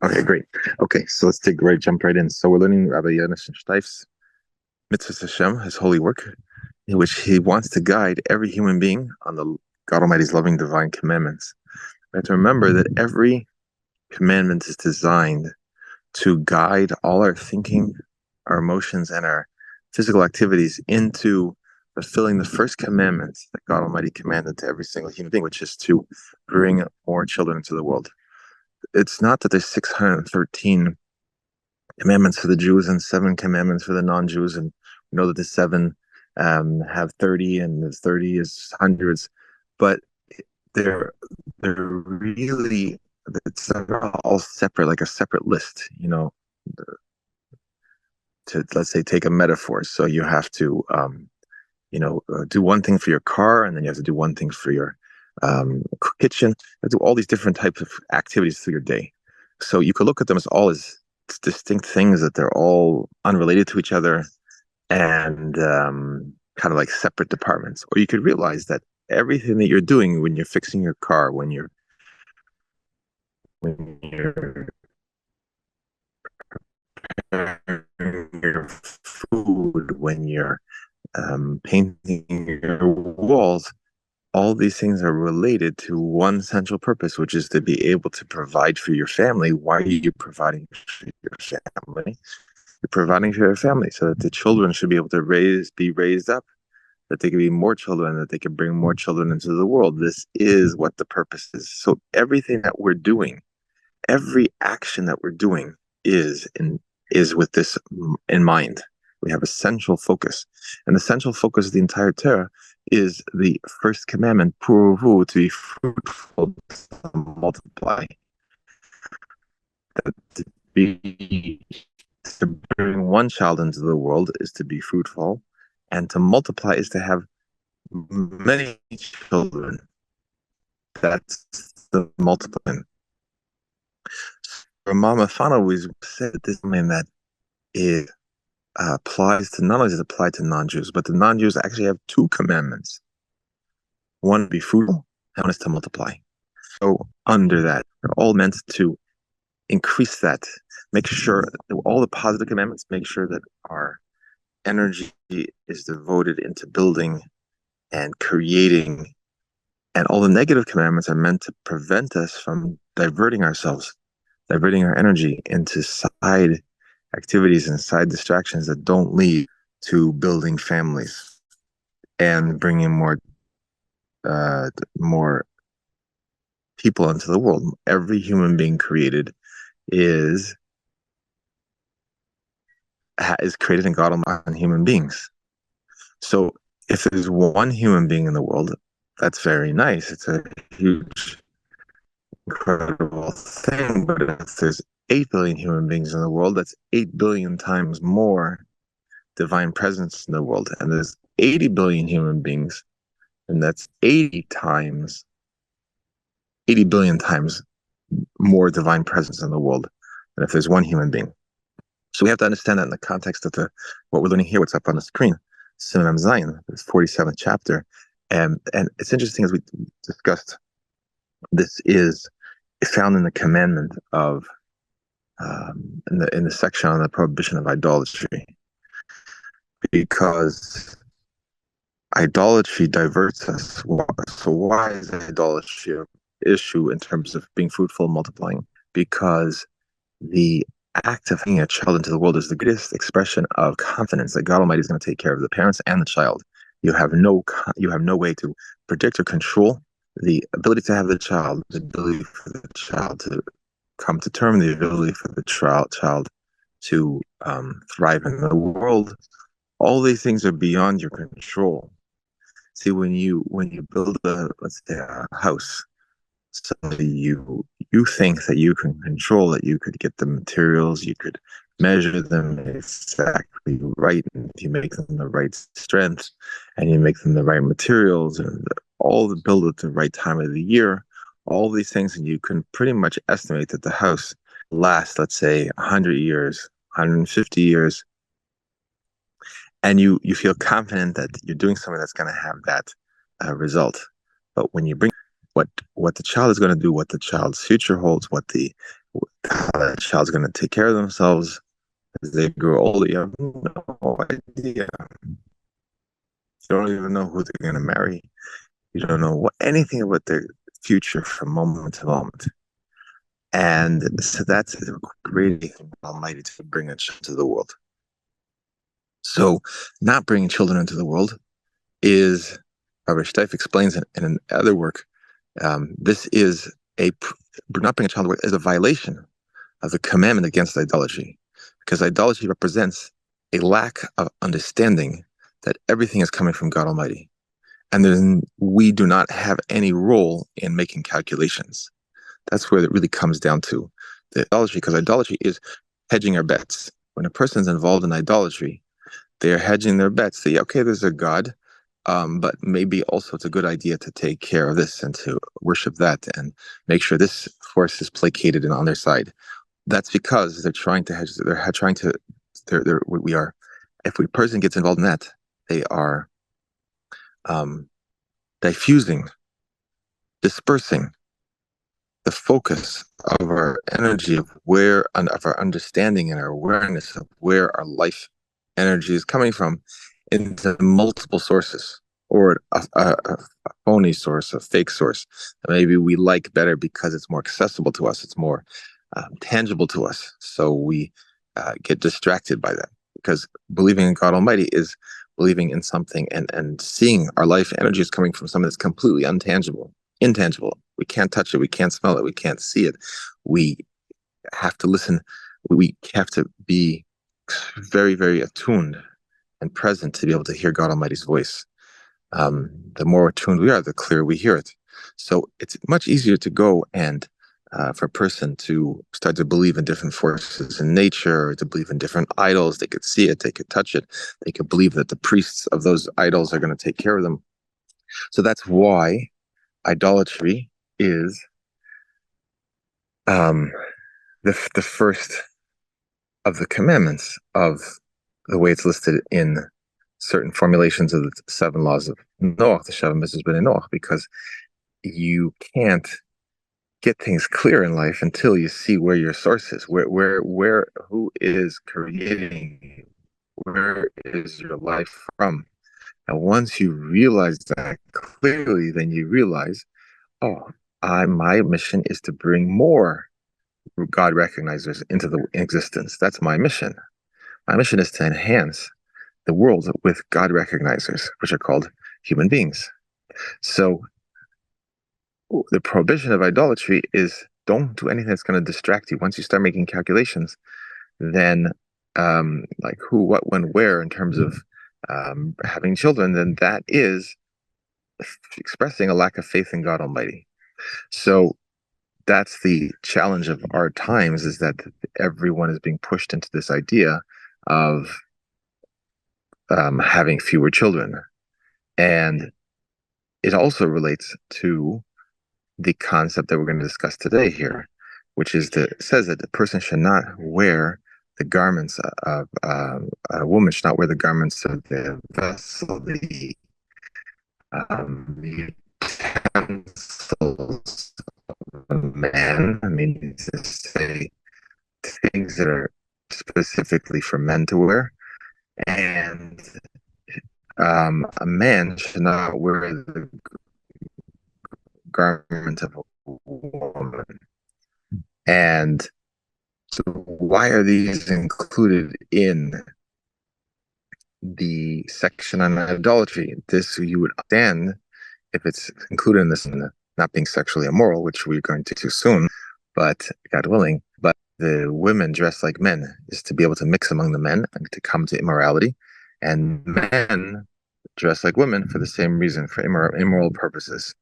Okay, great. Okay, so let's jump right in. So we're learning Rabbi Yonasan Steif's Mitzvos Hashem, his holy work, in which he wants to guide every human being on the God Almighty's loving divine commandments. We have to remember that every commandment is designed to guide all our thinking, our emotions, and our physical activities into fulfilling the first commandment that God Almighty commanded to every single human being, which is to bring more children into the world. It's not that there's 613 commandments for the Jews and 7 commandments for the non-Jews, and we know that the 7 have 30, and the 30 is hundreds, but they're really, it's all separate, like a separate list. To, let's say, take a metaphor. So you have to do one thing for your car, and then you have to do one thing for your kitchen. You have to do all these different types of activities through your day. So you could look at them as all as distinct things, that they're all unrelated to each other and kind of like separate departments. Or you could realize that everything that you're doing when you're fixing your car, when you're your food, when you're painting your walls, all these things are related to one central purpose, which is to be able to provide for your family. Why are you providing for your family? You're providing for your family so that the children should be able to be raised up, that they can be more children, that they can bring more children into the world. This is what the purpose is. So everything that we're doing, every action that we're doing is with this in mind. We have a central focus, and the central focus of the entire Torah is the first commandment, puruvu, to be fruitful, to multiply, to be to bring one child into the world is to be fruitful, and to multiply is to have many children. That's the multiplying. Mama Fana always said this something that it applies to, not only does it apply to non-Jews, but the non-Jews actually have 2 commandments. One to be fruitful, and one is to multiply. So under that, they're all meant to increase that, make sure that all the positive commandments, make sure that our energy is devoted into building and creating, and all the negative commandments are meant to prevent us from diverting our energy into side activities and side distractions that don't lead to building families and bringing more people into the world. Every human being created is created in God on human beings. So if there's one human being in the world, that's very nice. It's a huge, incredible thing. But if there's 8 billion human beings in the world, that's 8 billion times more divine presence in the world. And there's 80 billion human beings, and that's 80 billion times more divine presence in the world than if there's one human being. So we have to understand that in the context of what we're learning here, what's up on the screen. Siman Zion, this 47th chapter. And it's interesting, as we discussed, this is found in the commandment of, in the section on the prohibition of idolatry, because idolatry diverts us. So why is idolatry an issue in terms of being fruitful and multiplying? Because the act of bringing a child into the world is the greatest expression of confidence that God Almighty is going to take care of the parents and the child. You have no way to predict or control the ability to have the child, the ability for the child to come to term, the ability for the child to thrive in the world. All these things are beyond your control. See, when you build let's say a house, so you think that you can control it, you could get the materials, you could measure them exactly right, and if you make them the right strength, and you make them the right materials, and all the build at the right time of the year, all these things, and you can pretty much estimate that the house lasts, let's say, 100 years, 150 years, and you feel confident that you're doing something that's going to have that result. But when you bring what the child is going to do, what the child's future holds, what the how that child's going to take care of themselves as they grow older. You have no idea. You don't even know who they're going to marry. You don't know anything about their future from moment to moment. And so that's creating Almighty to bring a child to the world. So not bringing children into the world is, Rabbi Steif explains in another work, this is not bringing a child to the world is a violation of the commandment against idolatry, because idolatry represents a lack of understanding that everything is coming from God Almighty. And then we do not have any role in making calculations. That's where it really comes down to the idolatry, because idolatry is hedging our bets. When a person's involved in idolatry, they're hedging their bets. They, okay, there's a God, but maybe also it's a good idea to take care of this and to worship that and make sure this force is placated and on their side. That's because they're trying to hedge. They're trying to. We are. If a person gets involved in that, they are diffusing, dispersing the focus of our energy of our understanding and our awareness of where our life energy is coming from into multiple sources, or a phony source, a fake source that maybe we like better because it's more accessible to us, it's more tangible to us. So we get distracted by that, because believing in God Almighty is believing in something and seeing our life energy is coming from something that's completely intangible. We can't touch it. We can't smell it. We can't see it. We have to listen. We have to be very, very attuned and present to be able to hear God Almighty's voice. The more attuned we are, the clearer we hear it. So it's much easier to go and for a person to start to believe in different forces in nature, or to believe in different idols. They could see it, they could touch it, they could believe that the priests of those idols are going to take care of them. So that's why idolatry is the first of the commandments of the way it's listed in certain formulations of the 7 laws of Noach, the Sheva Mitzvos B'nai Noach, because you can't get things clear in life until you see where your source is, who is creating you, where is your life from. And once you realize that clearly, then you realize, my mission is to bring more God recognizers into the existence. That's my mission. My mission is to enhance the world with God recognizers, which are called human beings. So the prohibition of idolatry is don't do anything that's going to distract you. Once you start making calculations, then like who, what, when, where, in terms of having children, then that is expressing a lack of faith in God Almighty. So that's the challenge of our times, is that everyone is being pushed into this idea of having fewer children. And it also relates to the concept that we're going to discuss today here, which is says that the person should not wear the garments of a woman should not wear the garments of the vessel, the utensils of a man. I mean, to say things that are specifically for men to wear, and a man should not wear the garment of a woman. And so why are these included in the section on idolatry? This you would understand if it's included in this, and not being sexually immoral, which we're going to do soon, but God willing. But the women dress like men is to be able to mix among the men and to come to immorality, and men dress like women for the same reason, for immoral purposes.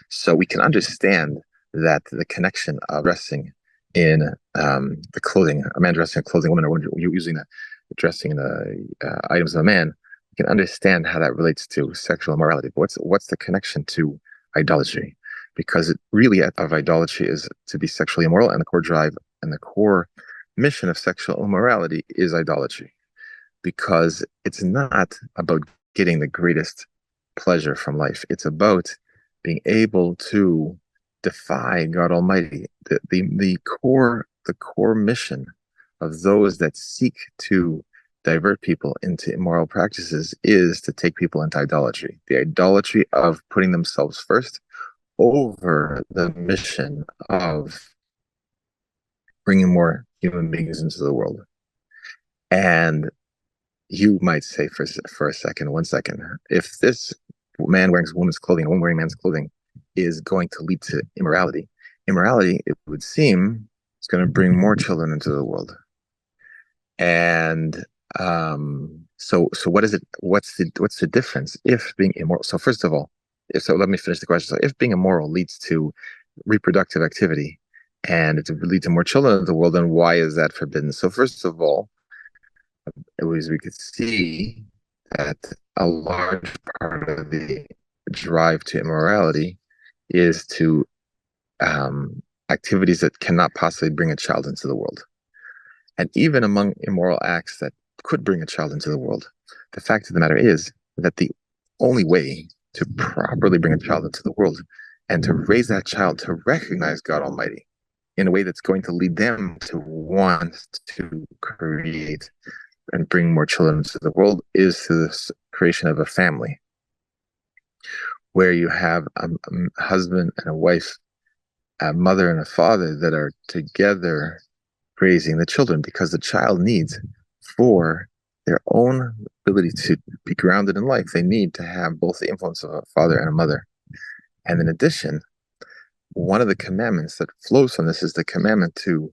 So we can understand that the connection of dressing in the clothing, a man dressing in clothing, a woman, or using the dressing in the items of a man, you can understand how that relates to sexual immorality. But what's the connection to idolatry? Because it really of idolatry is to be sexually immoral, and the core drive and the core mission of sexual immorality is idolatry, because it's not about getting the greatest pleasure from life. It's about being able to defy God Almighty. The core the core mission of those that seek to divert people into immoral practices is to take people into idolatry. The idolatry of putting themselves first over the mission of bringing more human beings into the world. And you might say for a second, 1 second, if this man wearing woman's clothing, a woman wearing man's clothing is going to lead to immorality, it would seem, is going to bring more children into the world. And so what is it? What's the difference if being immoral? So first of all, let me finish the question. So if being immoral leads to reproductive activity and it leads to more children in the world, then why is that forbidden? So first of all, we could see that a large part of the drive to immorality is to activities that cannot possibly bring a child into the world. And even among immoral acts that could bring a child into the world, the fact of the matter is that the only way to properly bring a child into the world and to raise that child to recognize God Almighty in a way that's going to lead them to want to create and bring more children into the world is through the creation of a family where you have a husband and a wife, a mother and a father that are together raising the children, because the child needs, for their own ability to be grounded in life, they need to have both the influence of a father and a mother. And in addition, one of the commandments that flows from this is the commandment to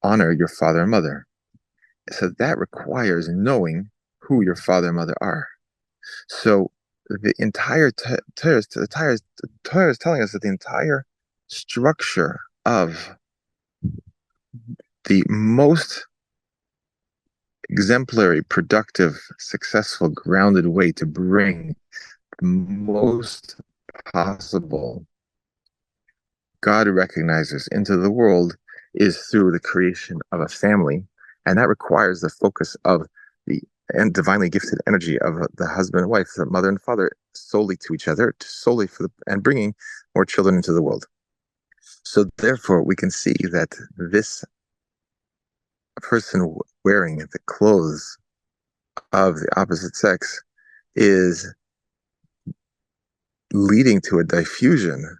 honor your father and mother. So that requires knowing who your father and mother are. So the entire Torah is telling us that the entire structure of the most exemplary, productive, successful, grounded way to bring the most possible God recognizers into the world is through the creation of a family. And that requires the focus of the divinely gifted energy of the husband and wife, the mother and father, solely to each other, and bringing more children into the world. So therefore, we can see that this person wearing the clothes of the opposite sex is leading to a diffusion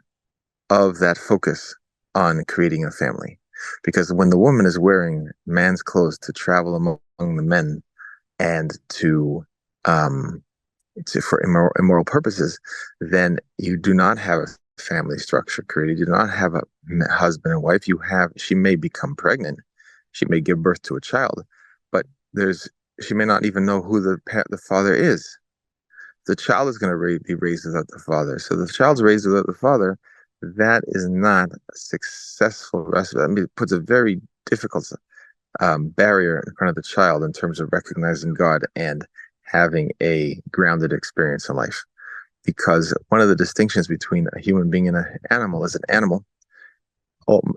of that focus on creating a family. Because when the woman is wearing man's clothes to travel among the men and for immoral purposes, then you do not have a family structure created. You do not have a husband and wife. She may become pregnant. She may give birth to a child, but she may not even know who the father is. The child is going to be raised without the father. So the child's raised without the father. That is not a successful recipe. I mean, it puts a very difficult barrier in front of the child in terms of recognizing God and having a grounded experience in life. Because one of the distinctions between a human being and an animal is an animal.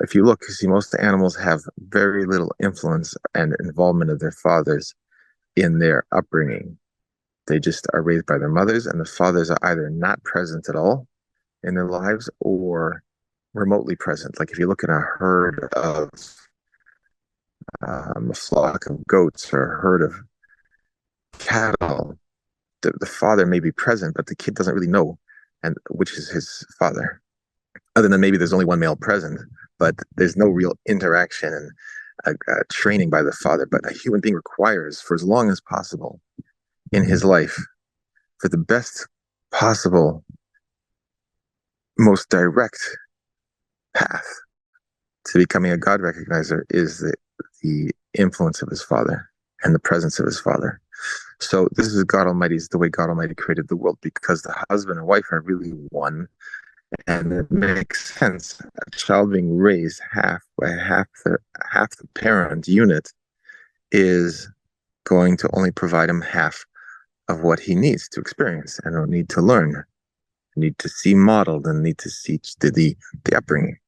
If you look, you see most animals have very little influence and involvement of their fathers in their upbringing. They just are raised by their mothers, and the fathers are either not present at all in their lives or remotely present. Like if you look at a herd of a flock of goats or a herd of cattle, the father may be present, but the kid doesn't really know and which is his father. Other than maybe there's only one male present, but there's no real interaction and training by the father. But a human being requires, for as long as possible in his life, for the best possible, most direct path to becoming a God recognizer is the influence of his father and the presence of his father. So this is the way God Almighty created the world, because the husband and wife are really one. And it makes sense. A child being raised half the parent unit is going to only provide him half of what he needs to experience and need to learn, need to see modeled, and need to see the upbringing.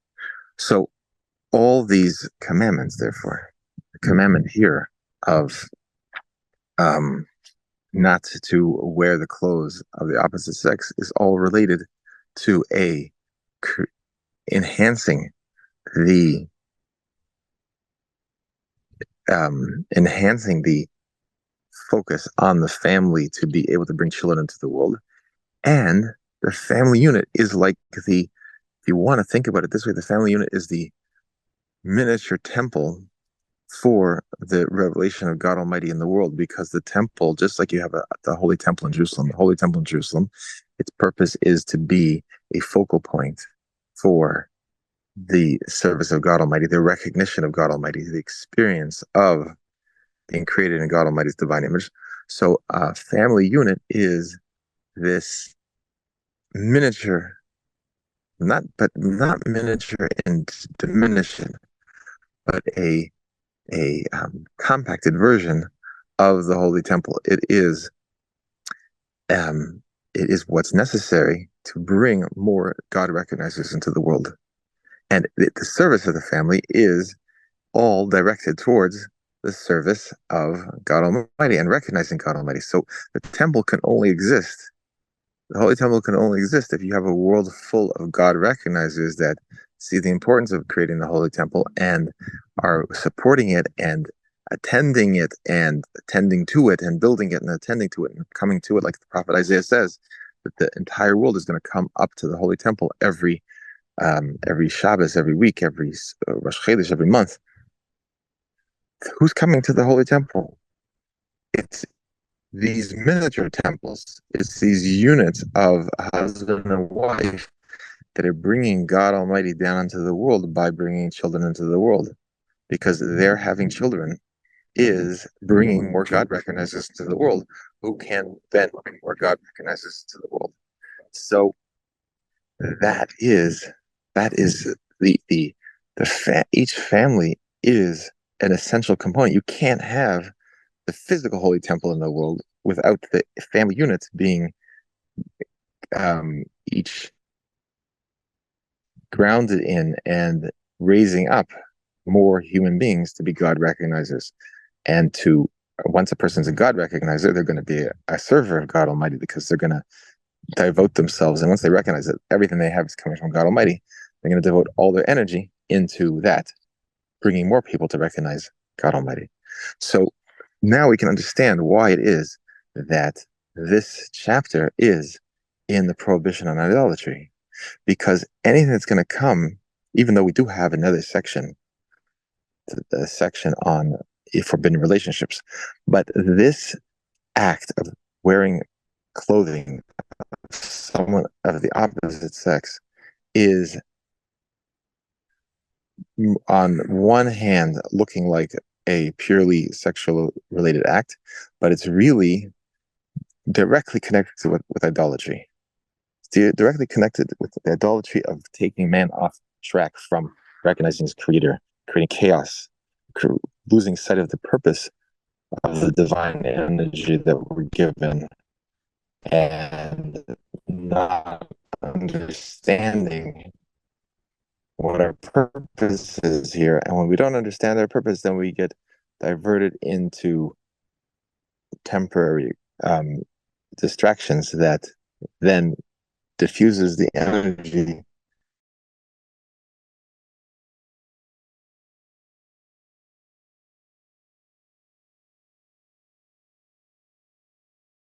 So all these commandments, therefore, the commandment here of not to wear the clothes of the opposite sex is all related to enhancing the enhancing the focus on the family to be able to bring children into the world. And the family unit is like if you want to think about it this way, the family unit is the miniature temple for the revelation of God Almighty in the world, because the temple, just like you have the Holy Temple in Jerusalem, the Holy Temple in Jerusalem, its purpose is to be a focal point for the service of God Almighty, the recognition of God Almighty, the experience of being created in God Almighty's divine image. So a family unit is this miniature, not miniature and diminishing, but a compacted version of the Holy Temple. It is what's necessary to bring more God recognizers into the world. And the service of the family is all directed towards the service of God Almighty and recognizing God Almighty. So the temple can only exist, the Holy Temple can only exist if you have a world full of God recognizers that see the importance of creating the Holy Temple and are supporting it and attending it and attending to it and building it and attending to it and coming to it, like the prophet Isaiah says, that the entire world is going to come up to the Holy Temple every Shabbos, every week, every Rosh Chodesh, every month. Who's coming to the Holy Temple? It's these miniature temples. It's these units of husband and wife that are bringing God Almighty down into the world by bringing children into the world, because their having children is bringing more God recognizers to the world, who can then bring more God recognizers to the world. So that is each family is an essential component. You can't have the physical Holy Temple in the world without the family units being each grounded in and raising up more human beings to be God recognizers. And to once a person's a God recognizer, they're going to be a server of God Almighty, because they're going to devote themselves. And once they recognize that everything they have is coming from God Almighty, they're going to devote all their energy into that, bringing more people to recognize God Almighty. So now we can understand why it is that this chapter is in the prohibition on idolatry, because anything that's going to come, even though we do have another section, the section on forbidden relationships, but this act of wearing clothing of someone of the opposite sex is, on one hand, looking like a purely sexual related act, but it's really directly connected to with idolatry. It's directly connected with the idolatry of taking man off track from recognizing his creator, creating chaos, losing sight of the purpose of the divine energy that we're given, and not understanding what our purpose is here. And when we don't understand our purpose, then we get diverted into temporary distractions that then diffuses the energy